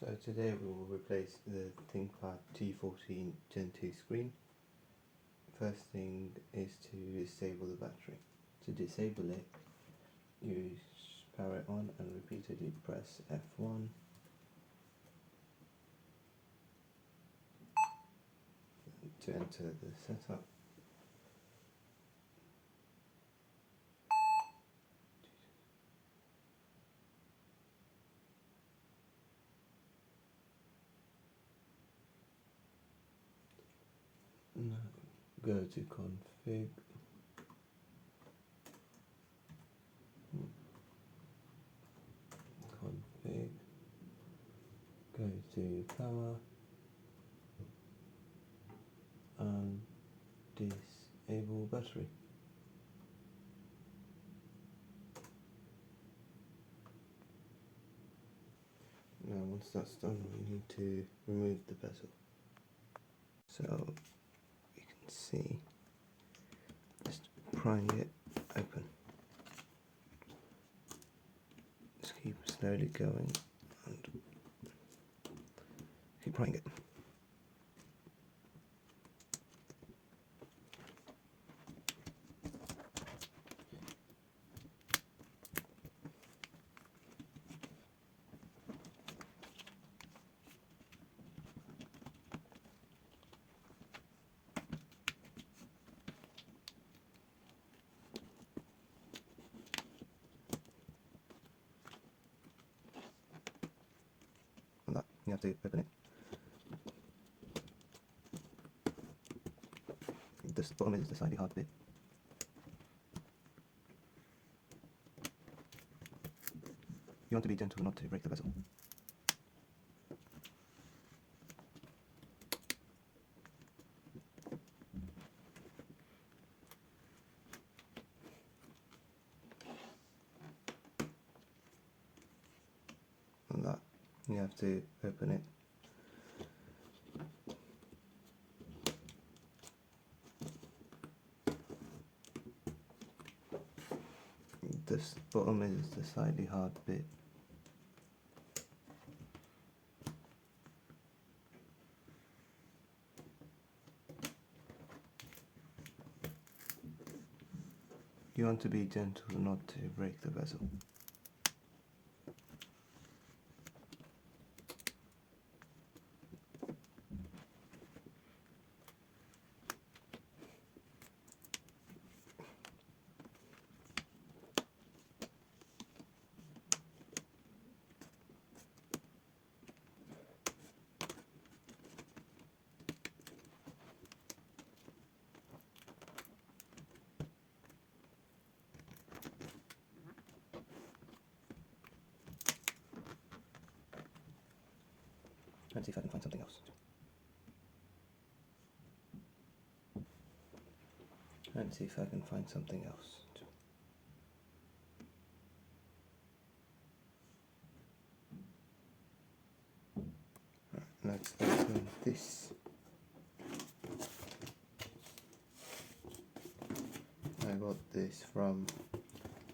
So today we will replace the Thinkpad T14 Gen 2 screen. First thing is to disable the battery. To disable it, you power it on and repeatedly press F1. To enter the setup. Now go to config. Config. Go to power and disable battery. Now once that's done, we need to remove the bezel. So you can see, just prying it open. Just keep slowly going and keep prying it. And that, you have to open it. This bottom is the slightly hard bit. You want to be gentle not to break the bezel. And that, you have to open it. This bottom is the slightly hard bit. You want to be gentle not to break the bezel. Let's see if I can find something else. Let's see if I can find something else. Right, let's open this. I got this from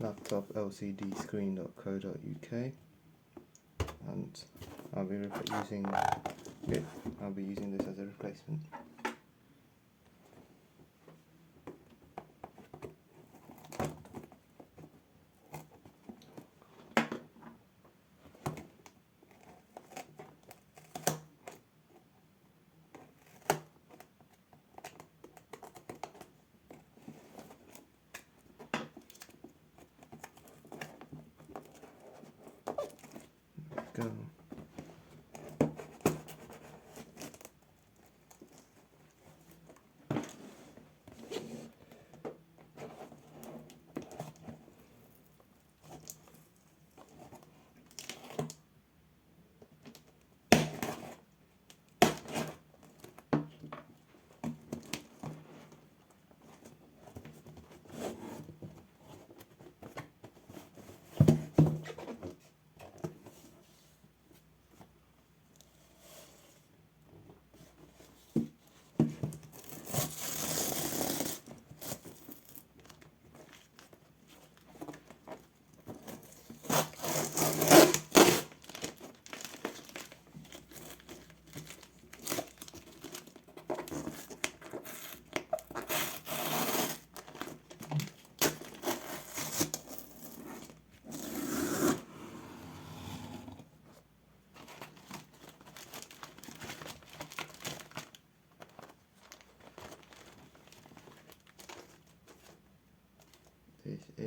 laptoplcdscreen.co.uk and I'll be using this as a replacement. Go.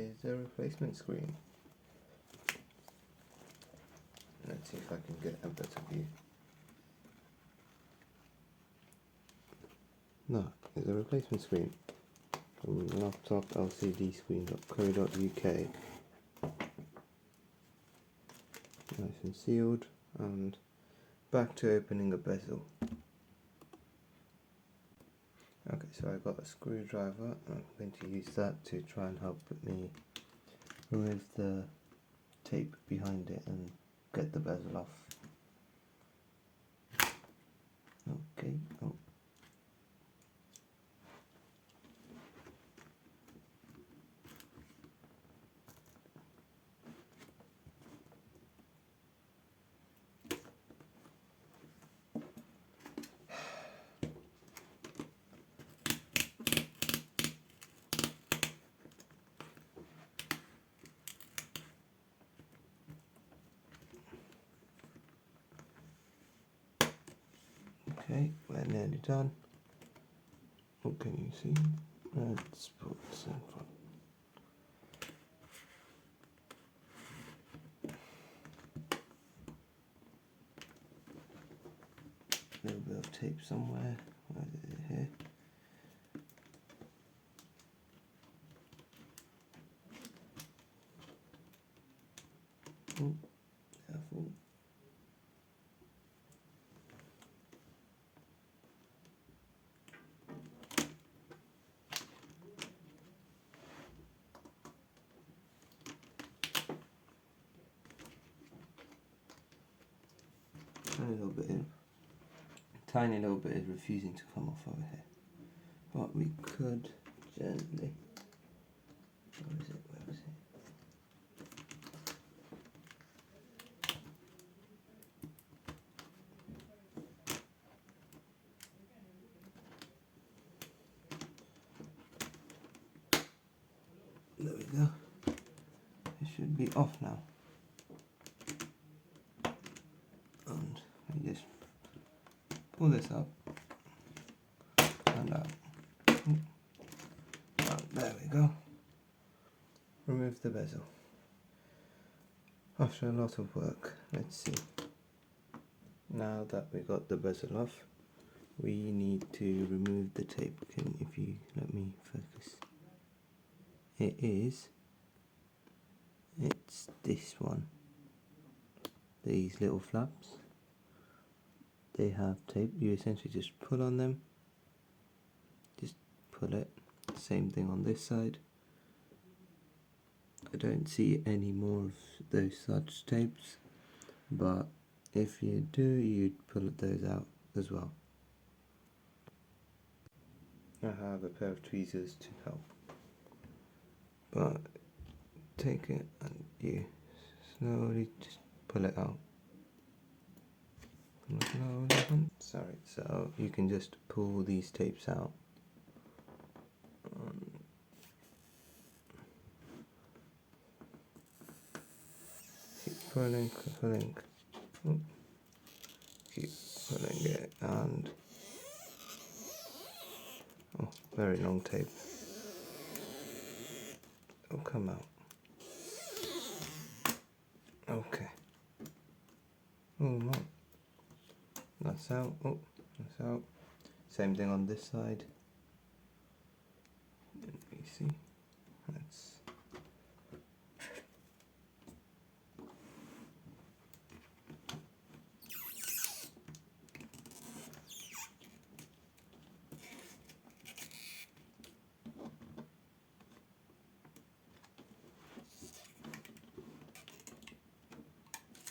is the replacement screen. Let's see if I can get a better view. That is a replacement screen from laptoplcdscreen.co.uk. Nice and sealed, and back to opening a bezel. Okay, so I got a screwdriver. I'm going to use that to try and help me remove the tape behind it and get the bezel off. Okay. Oh. Okay, we're nearly done. What can you see? Let's put this in front. A little bit of tape somewhere. Where is it here? Oh, careful. Tiny little bit is refusing to come off over here, but we could gently. Where is it? Where is it? There we go. It should be off now. And we just pull this up and out. And there we go. Remove the bezel. After a lot of work, let's see. Now that we got the bezel off, we need to remove the tape. If you let me focus. It's this one. These little flaps. They have tape. You essentially just pull on them. Just pull it. Same thing on this side. I don't see any more of those such tapes, but if you do, you'd pull those out as well. I have a pair of tweezers to help, but take it and you slowly just pull it out. Sorry, so you can just pull these tapes out. Keep pulling. Keep pulling it, and oh, very long tape. It'll come out. Okay. Oh no. That's out. Oh, that's out. Same thing on this side. Let me see. Let's.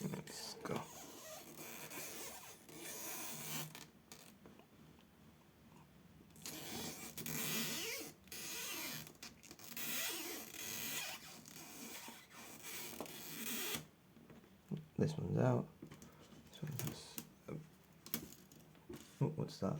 Let's go. This one's out. This one has. Oh, what's that?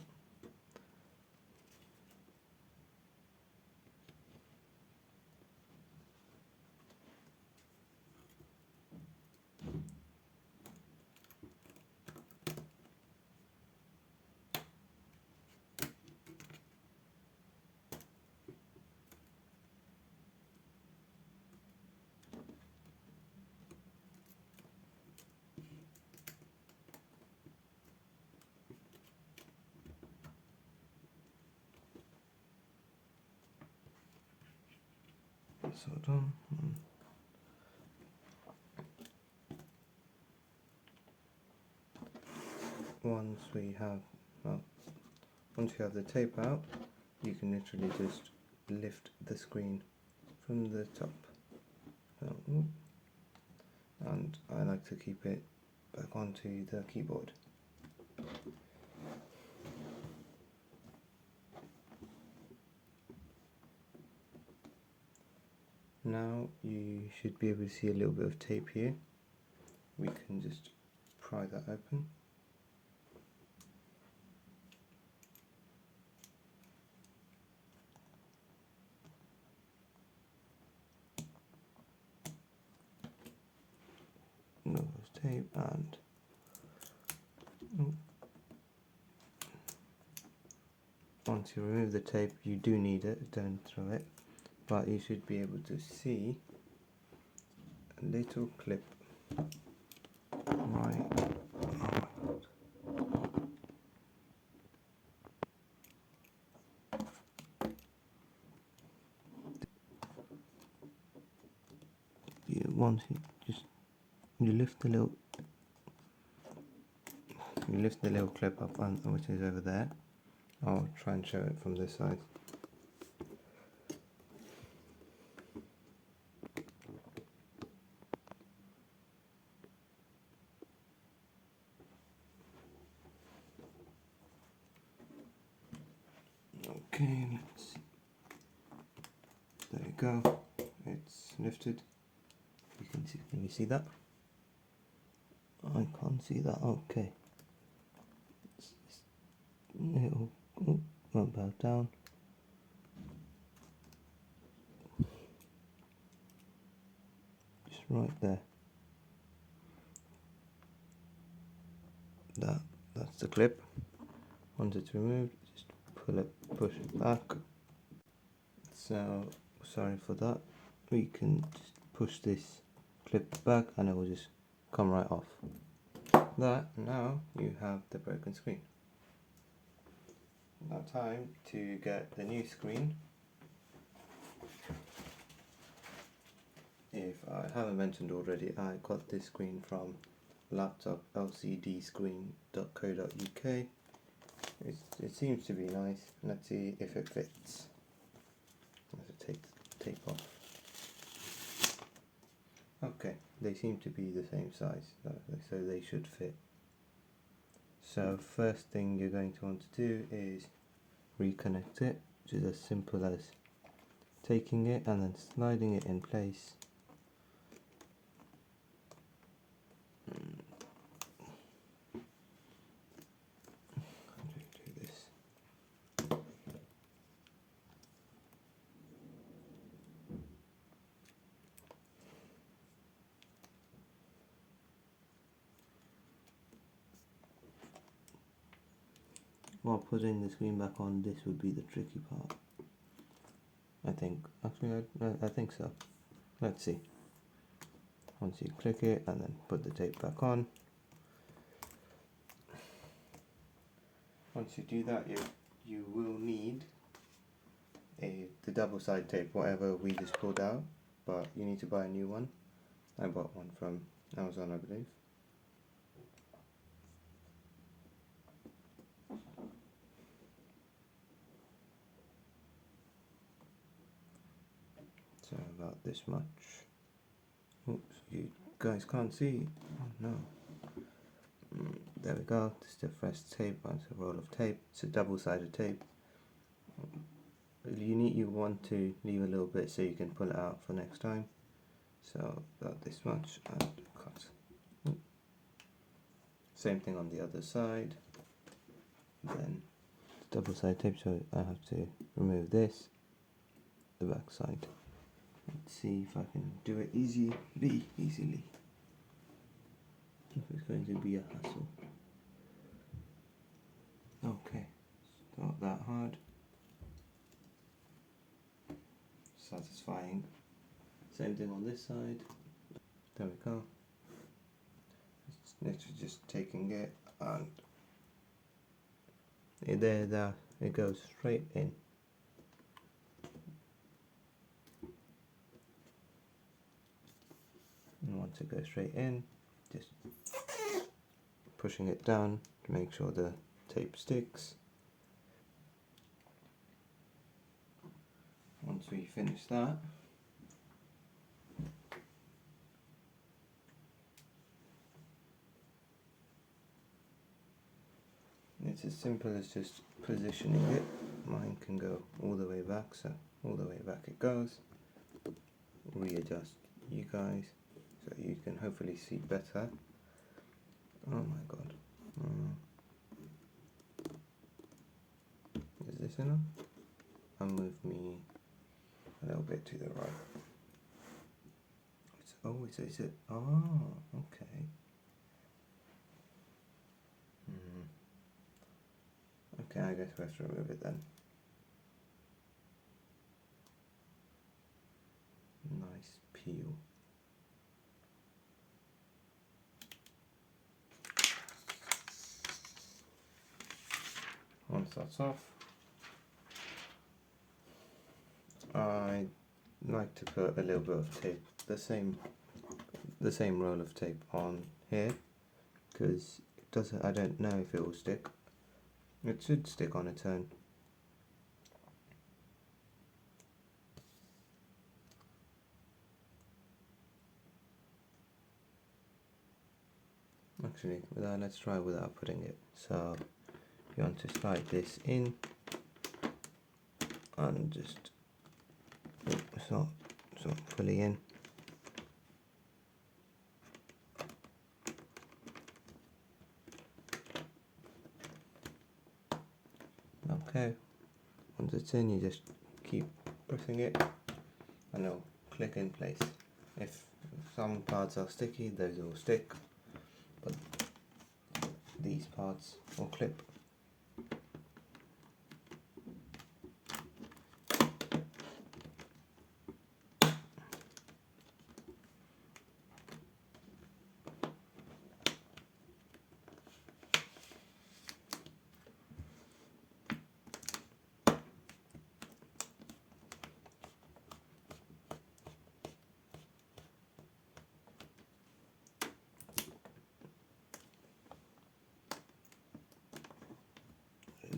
that's all done. Once you have the tape out, you can literally just lift the screen from the top. And I like to keep it back onto the keyboard. Now you should be able to see a little bit of tape here. We can just pry that open. Another tape, and once you remove the tape, you do need it, don't throw it, but you should be able to see a little clip right. Once you lift the little clip up, which is over there. I'll try and show it from this side. Okay, let's see. There you go. It's lifted. You can see. Can you see that? I can't see that. Okay. It'll won't bow down. Just right there. That's the clip. Once it's removed, just push it back. So sorry for that. We can just push this clip back and it will just come right off. Now you have the broken screen. Now time to get the new screen. If I haven't mentioned already, I got this screen from laptoplcdscreen.co.uk. It seems to be nice. Let's see if it fits. Let's take the tape off. Okay, they seem to be the same size, so they should fit. So first thing you're going to want to do is reconnect it, which is as simple as taking it and then sliding it in place. Do this. While putting the screen back on, this would be the tricky part. I think. Actually, I think so. Let's see. Once you click it and then put the tape back on. Once you do that, you will need the double side tape, whatever we just pulled out, but you need to buy a new one. I bought one from Amazon, I believe. So about this much. Oops, you guys can't see. Oh no. There we go. This is the fresh tape. It's a roll of tape. It's a double-sided tape. You want to leave a little bit so you can pull it out for next time. So about this much and cut. Same thing on the other side. Then double-sided tape. So I have to remove this. The back side. Let's see if I can do it easily. If it's going to be a hassle. Okay, it's not that hard. Satisfying. Same thing on this side. There we go. It's literally just taking it and there, it goes straight in. and once it goes straight in, just pushing it down to make sure the tape sticks. Once we finish that, it's as simple as just positioning it. Mine can go all the way back, so all the way back it goes. Readjust you guys so you can hopefully see better. Oh my god. Is this enough? I'll move me a little bit to the right. Is it? Oh, okay. Okay, I guess we have to remove it then. Nice peel. Once that's off, I like to put a little bit of tape, the same roll of tape on here, because it doesn't. I don't know if it will stick. It should stick on its own. Actually, let's try without putting it. So you want to slide this in and just it's not fully in. Okay, once it's in, you just keep pressing it and it'll click in place. If some parts are sticky, those will stick, but these parts will clip.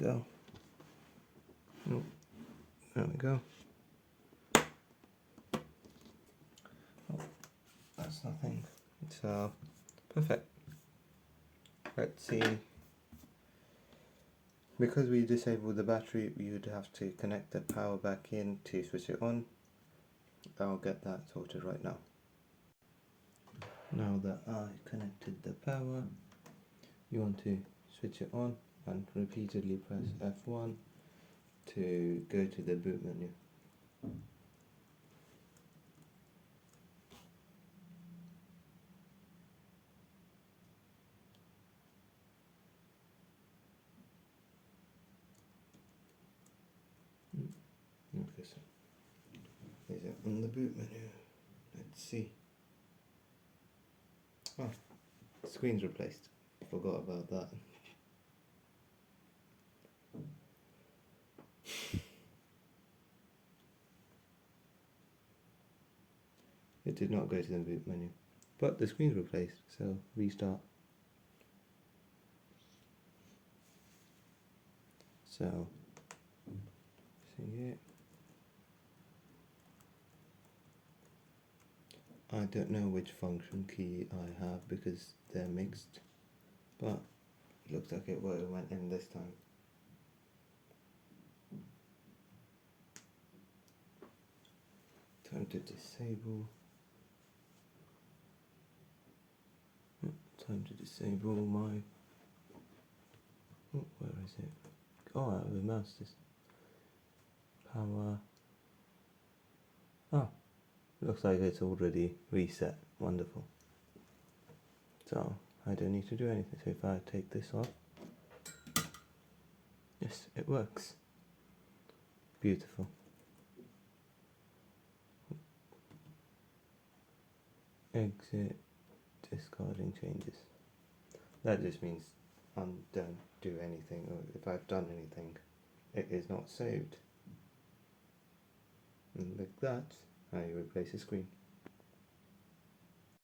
Go. Oh, there we go. Oh, that's nothing. So perfect. Let's see. Because we disabled the battery, we would have to connect the power back in to switch it on. I'll get that sorted right now. Now that I connected the power, you want to switch it on and repeatedly press F1 to go to the boot menu. Okay, so is it on the boot menu? Let's see. Oh, screen's replaced. Forgot about that. It did not go to the boot menu, but the screen's replaced, so restart. So, see it. I don't know which function key I have because they're mixed, but it looks like it went in this time. Time to disable. Time to disable my. Oh, where is it? Oh, I have a mouse. This power. Oh, looks like it's already reset. Wonderful. So I don't need to do anything. So if I take this off, yes, it works. Beautiful. Exit. Discarding changes. That just means I don't do anything, or if I've done anything, it is not saved. And like that, I replace the screen.